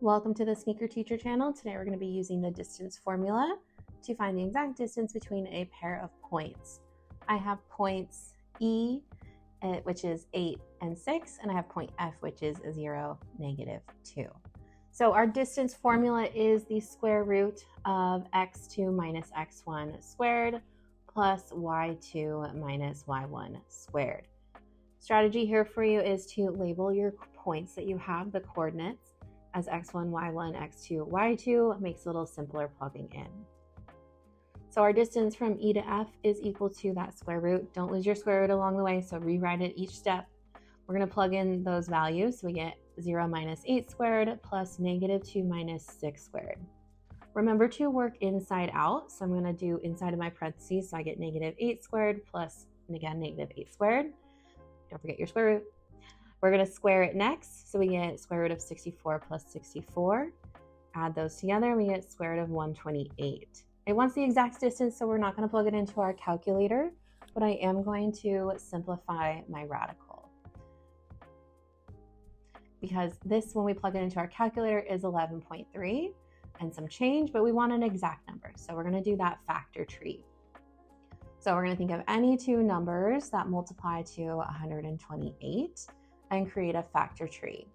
Welcome to the Sneaker Teacher channel. Today we're going to be using the distance formula to find the exact distance between a pair of points. I have points E, which is 8 and 6, and I have point F, which is 0, -2. So our distance formula is the square root of x2 minus x1 squared plus y2 minus y1 squared. Strategy here for you is to label your points that you have, the coordinates, as x1, y1, x2, y2. Makes it a little simpler plugging in. So our distance from E to F is equal to that square root. Don't lose your square root along the way, so rewrite it each step. We're going to plug in those values. So we get 0 minus 8 squared plus -2 minus 6 squared. Remember to work inside out. So I'm going to do inside of my parentheses. So I get -8 squared plus, and again, -8 squared. Don't forget your square root. We're going to square it next. So we get square root of 64 plus 64. Add those together and we get square root of 128. It wants the exact distance, so we're not going to plug it into our calculator, but I am going to simplify my radical. Because this, when we plug it into our calculator, is 11.3 and some change, but we want an exact number. So we're going to do that factor tree. So we're going to think of any two numbers that multiply to 128 and create a factor tree.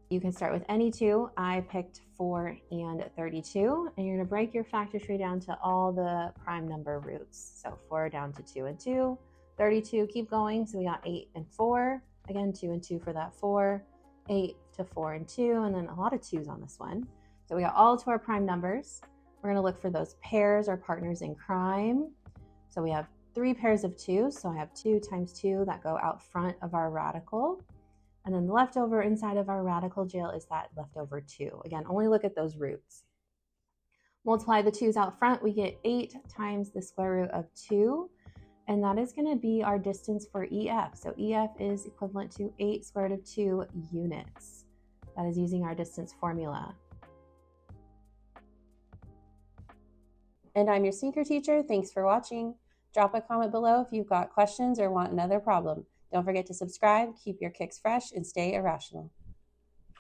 You can start with any two. I picked 4 and 32, and you're going to break your factor tree down to all the prime number roots. So 4 down to 2 and 2, 32, keep going. So we got 8 and 4, again 2 and 2 for that 4, 8 to 4 and 2, and then a lot of 2's on this one. So we got all to our prime numbers. We're going to look for those pairs or partners in crime. So we have 3 pairs of 2, so I have 2 times 2 that go out front of our radical. And then the leftover inside of our radical jail is that leftover 2. Again, only look at those roots. Multiply the 2's out front, we get 8 times the square root of 2. And that is going to be our distance for EF. So EF is equivalent to 8 square root of 2 units. That is using our distance formula. And I'm your sneaker teacher. Thanks for watching. Drop a comment below if you've got questions or want another problem. Don't forget to subscribe, keep your kicks fresh, and stay irrational.